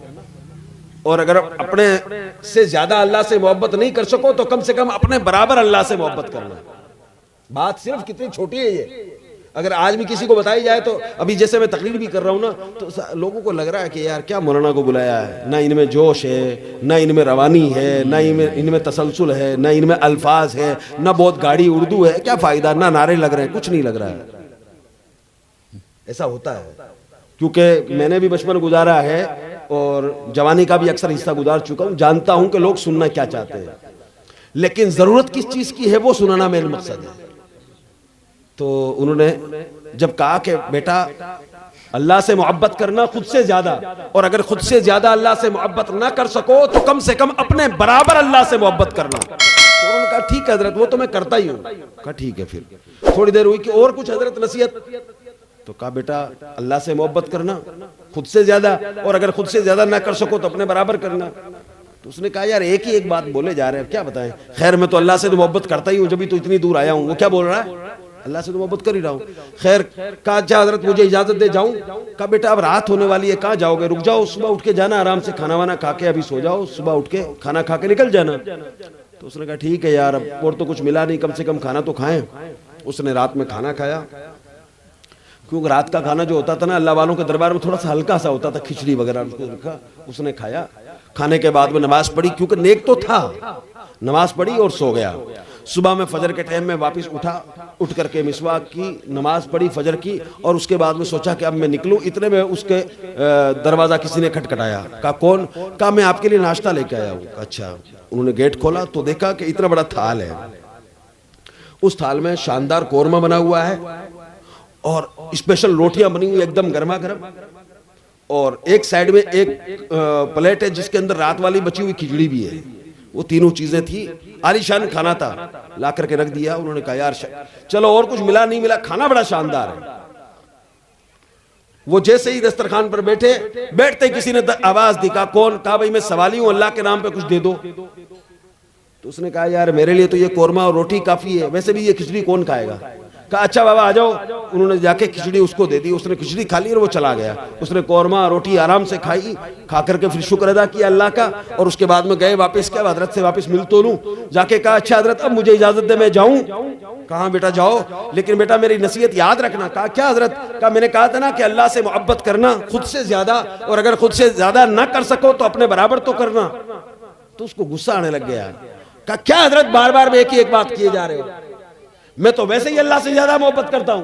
और अगर अपने से ज्यादा अल्लाह से मोहब्बत नहीं कर सको तो कम से कम अपने बराबर अल्लाह से मोहब्बत करना। बात सिर्फ कितनी छोटी है ये, अगर आज भी किसी को बताई जाए तो। अभी जैसे मैं तकरीर भी कर रहा हूं ना, तो लोगों को लग रहा है कि यार क्या मौलाना को बुलाया है, ना इनमें जोश है, ना इनमें रवानी है, ना इनमें तसलसल है, ना इनमें अल्फाज है, ना बहुत गाड़ी उर्दू है, क्या फायदा, ना नारे लग रहे हैं, कुछ नहीं लग रहा है। ऐसा होता है क्योंकि मैंने भी बचपन गुजारा है और जवानी का भी अक्सर हिस्सा गुजार चुका हूं। जानता हूं कि लोग सुनना क्या चाहते हैं, लेकिन जरूरत किस चीज की है वो सुनाना मेरा मकसद है। तो उन्होंने जब कहा कि बेटा अल्लाह से मोहब्बत करना खुद से ज्यादा, और अगर खुद से ज्यादा अल्लाह से मोहब्बत ना कर सको तो कम से कम अपने बराबर अल्लाह से मोहब्बत करना। तो उन्होंने कहा ठीक है हजरत, वो तो मैं करता ही हूँ। कहा ठीक है। फिर थोड़ी देर हुई कि और कुछ हजरत नसीहत। तो कहा बेटा अल्लाह से मोहब्बत करना खुद से ज्यादा, और अगर खुद से ज्यादा ना कर सको तो अपने बराबर करना। तो उसने कहा यार एक ही एक बात बोले जा रहे हैं, क्या बताएं। खैर मैं तो अल्लाह से तो मोहब्बत करता ही हूँ, जब भी तो इतनी दूर आया हूँ। वो क्या बोल रहा है, अल्लाह से तो मोहब्बत कर ही रहा हूँ। खैर कहा अच्छा हजरत मुझे इजाजत दे जाऊं। कहा बेटा अब रात होने वाली है, कहाँ जाओगे, रुक जाओ, सुबह उठ के जाना, आराम से खाना वाना खा के अभी सो जाओ, सुबह उठ के खाना खा के निकल जाना। तो उसने कहा ठीक है यार, अब और तो कुछ मिला नहीं, कम से कम खाना तो खाएं। उसने रात में खाना खाया, क्योंकि रात का खाना जो होता था ना अल्लाह वालों के दरबार में थोड़ा सा हल्का सा होता था, खिचड़ी वगैरह उसको रखा, उसने खाया। खाने के बाद में नमाज पढ़ी, क्योंकि नेक तो था, नमाज पढ़ी और सो गया। सुबह में फजर के टाइम में वापस उठा, उठ करके मिसवाक की, नमाज पढ़ी फजर की, और उसके बाद में सोचा कि अब मैं निकलूं। इतने में उसके दरवाजा किसी ने खटखटाया। कहा कौन? कहा मैं आपके लिए नाश्ता लेके आया हूँ। अच्छा। उन्होंने गेट खोला तो देखा कि इतना बड़ा थाल है, उस थाल में शानदार कोरमा बना हुआ है और स्पेशल रोटियां बनी हुई एकदम गर्मा गर्म, और एक साइड में एक प्लेट है जिसके अंदर रात वाली बची हुई खिचड़ी भी है। वो तीनों चीजें थी, आलीशान खाना था, ला करके रख दिया। उन्होंने कहा यार चलो और कुछ मिला नहीं मिला, खाना बड़ा शानदार है। वो जैसे ही दस्तरखान पर बैठे, बैठते किसी ने आवाज दी, कहा कौन? कहा भाई मैं सवाली हूं, अल्लाह के नाम पे कुछ दे दो। तो उसने कहा यार मेरे लिए तो ये कोरमा और रोटी काफी है, वैसे भी ये खिचड़ी कौन खाएगा। कहा अच्छा बाबा आ जाओ। उन्होंने जाके खिचड़ी उसको दे दी, उसने खिचड़ी खा ली और वो चला गया। उसने कोरमा रोटी आराम से खाई, खा करके फिर शुक्र अदा किया अल्लाह का, और उसके बाद में गए वापस, क्या हजरत से वापस मिल तो लूं। जाके कहा अच्छा हजरत अब मुझे इजाजत दे, मैं जाऊं। कहा बेटा जाओ, लेकिन बेटा मेरी नसीहत याद रखना। कहा क्या हजरत? कहा मैंने कहा था ना कि अल्लाह से मोहब्बत करना खुद से ज्यादा, और अगर खुद से ज्यादा ना कर सको तो अपने बराबर तो करना। तो उसको गुस्सा आने लग गया। कहा क्या हजरत बार बार एक ही एक बात किए जा रहे हो, मैं तो वैसे ही अल्लाह से ज्यादा मोहब्बत करता हूं।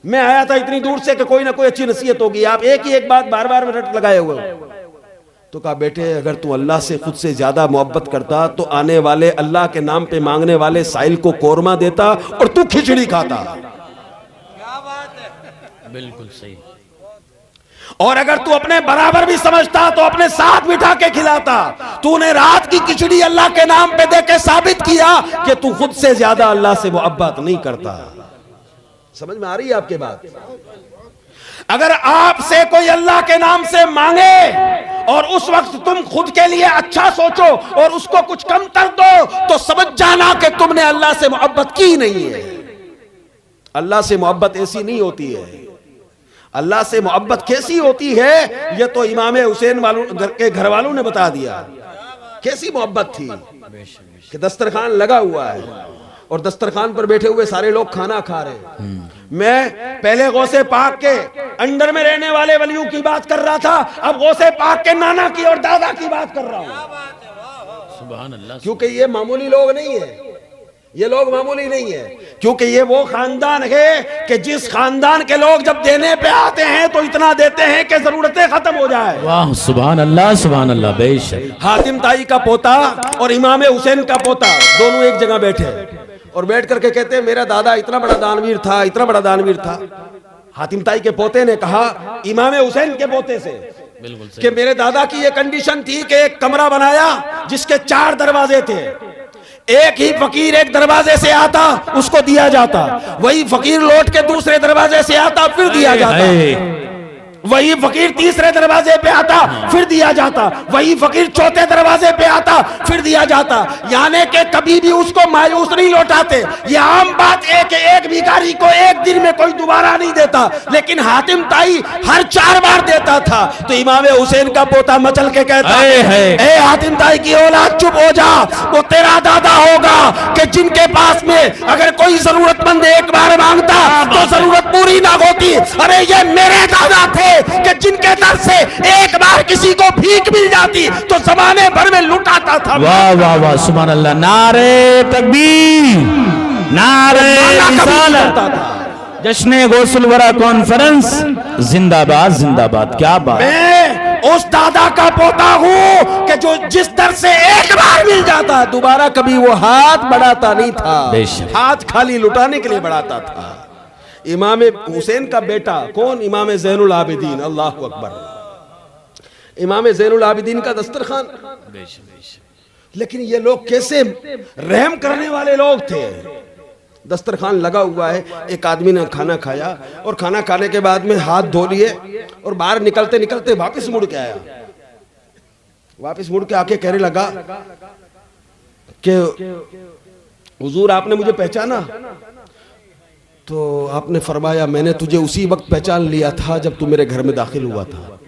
मैं आया था इतनी दूर से कि कोई ना कोई अच्छी नसीहत होगी, आप एक ही एक बात बार बार रट लगाए हुए हो। तो कहा बेटे अगर तू अल्लाह से खुद से ज्यादा मोहब्बत करता तो आने वाले अल्लाह के नाम पे मांगने वाले साइल को कोरमा देता और तू खिचड़ी खाता। क्या बात है, बिल्कुल सही। और अगर तू अपने बराबर भी समझता तो अपने साथ बिठा के खिलाता। तूने रात की खिचड़ी अल्लाह के नाम पे देके साबित किया कि तू खुद से ज्यादा अल्लाह से मोहब्बत नहीं करता। समझ में आ रही है आपके बात? अगर आपसे कोई अल्लाह के नाम से मांगे और उस वक्त तुम खुद के लिए अच्छा सोचो और उसको कुछ कम कर दो, तो समझ जाना कि तुमने अल्लाह से मोहब्बत की नहीं है। अल्लाह से मोहब्बत ऐसी नहीं होती है। अल्लाह से मोहब्बत कैसी होती है ये तो इमाम हुसैन वालों के घर वालों ने बता दिया। कैसी मोहब्बत थी कि दस्तरखान लगा हुआ है और दस्तरखान पर बैठे हुए सारे लोग खाना खा रहे हैं। मैं पहले गौसे पाक के अंडर में रहने वाले वलियों की बात कर रहा था, अब गौसे पाक के नाना की और दादा की बात कर रहा हूं। सुभान अल्लाह। क्योंकि ये मामूली लोग नहीं है, ये लोग मामूली नहीं है, क्योंकि ये वो खानदान है कि जिस खानदान के लोग जब देने पे आते हैं तो इतना देते हैं कि जरूरतें खत्म हो जाए। वाह सुभान अल्लाह सुभान अल्लाह। बेशक हातिम ताई का पोता और इमाम हुसैन का पोता दोनों एक जगह बैठे और बैठ करके कहते हैं मेरा दादा इतना बड़ा दानवीर था, इतना बड़ा दानवीर था। हातिम ताई के पोते ने कहा इमाम हुसैन के पोते से कि मेरे दादा की ये कंडीशन थी कि एक कमरा बनाया जिसके 4 दरवाजे थे, एक ही फकीर एक दरवाजे से आता उसको दिया जाता, वही फकीर लौट के दूसरे दरवाजे से आता फिर दिया जाता, वही फकीर तीसरे दरवाजे पे आता फिर दिया जाता, वही फकीर चौथे दरवाजे पे आता फिर दिया जाता। यानी कि कभी भी उसको मायूस नहीं लौटाते। ये आम बात है कि एक भिखारी को एक दिन में कोई दोबारा नहीं देता, लेकिन हातिम ताई हर 4 बार देता था। तो इमाम हुसैन का पोता मचल के कहता है ए हातिम ताई की औलाद चुप हो जा, वो तेरा दादा होगा कि जिनके पास में अगर कोई जरूरतमंद एक बार मांगता तो जरूरत पूरी ना होती। अरे ये मेरे दादा थे कि जिनके दर से एक बार किसी को भीख मिल जाती तो जमाने भर में लुटाता था। वाह वाह वाह सुभान अल्लाह। नारे तकबीर, नारे रिसालत, जश्न गौसुल वरा कॉन्फ्रेंस जिंदाबाद जिंदाबाद। क्या बात। मैं उस दादा का पोता हूँ कि जो जिस दर से एक बार मिल जाता दोबारा कभी वो हाथ बढ़ाता नहीं था, हाथ खाली लुटाने के लिए बढ़ाता था। इमाम हुसैन का बेटा कौन? इमाम ज़ैनुल आबिदीन। अल्लाह अकबर। इमाम ज़ैनुल आबिदीन का दस्तरखान। लेकिन ये लोग कैसे रहम करने वाले लोग थे। दस्तरखान लगा हुआ है, एक आदमी ने खाना खाया और खाना खाने के बाद में हाथ धो लिए और बाहर निकलते निकलते वापस मुड़ के आया। वापस मुड़ के आके कहने लगा कि हुजूर आपने मुझे पहचाना? तो आपने फरमाया मैंने तुझे उसी वक्त पहचान लिया था जब तू मेरे घर में दाखिल हुआ था।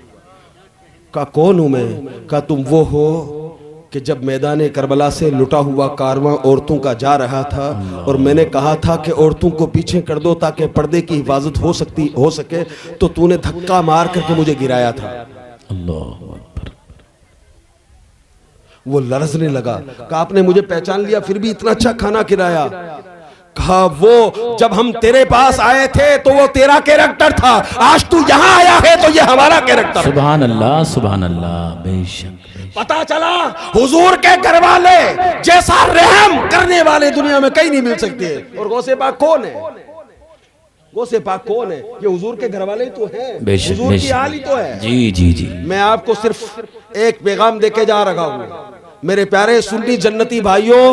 कहा कौन हूं मैं? कहा तुम वो हो कि जब मैदान करबला से लुटा हुआ कारवां औरतों का जा रहा था और मैंने कहा था कि औरतों को पीछे कर दो ताकि पर्दे की हिफाजत हो सके, तो तूने धक्का मार करके मुझे गिराया था। अल्लाह अकबर। वो लरजने लगा। कहा आपने मुझे पहचान लिया फिर भी इतना अच्छा खाना खिलाया? कहा वो जब हम तेरे पास आए थे तो वो तेरा कैरेक्टर था, आज तू यहाँ आया है तो ये हमारा कैरेक्टर। सुभान अल्लाह सुभान अल्लाह। बेशक पता चला हुजूर के घर वाले जैसा रहम करने वाले दुनिया में कहीं नहीं मिल सकते। और गौसे पाक कौन है? गौसे पाक कौन है? ये हुजूर के घर वाले ही तो हैं, हुजूर की हाल ही तो है। जी जी जी। मैं आपको सिर्फ एक पैगाम देके जा रहा हूं मेरे प्यारे सुन्नी जन्नती भाइयों,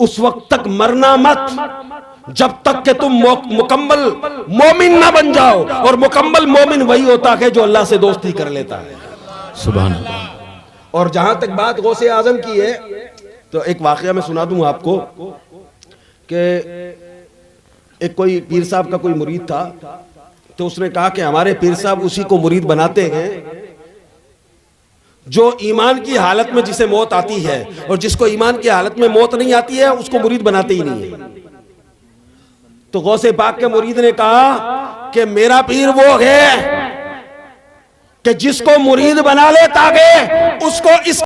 उस वक्त तक मरना मत जब तक कि तुम मुकम्मल मोमिन ना बन जाओ। और मुकम्मल मोमिन वही होता है जो अल्लाह से दोस्ती कर लेता है। सुभान अल्लाह। और जहां तक बात गौसे आजम की है तो एक वाकया मैं सुना दूं आपको कि एक कोई पीर साहब का कोई मुरीद था, तो उसने कहा कि हमारे पीर साहब उसी को मुरीद बनाते हैं जो ईमान की हालत में जिसे मौत आती है, और जिसको ईमान की हालत में मौत नहीं आती है उसको मुरीद बनाते ही नहीं है। तो गौसे पाक के मुरीद ने कहा कि मेरा पीर वो है कि जिसको मुरीद बना ले ताकि उसको इस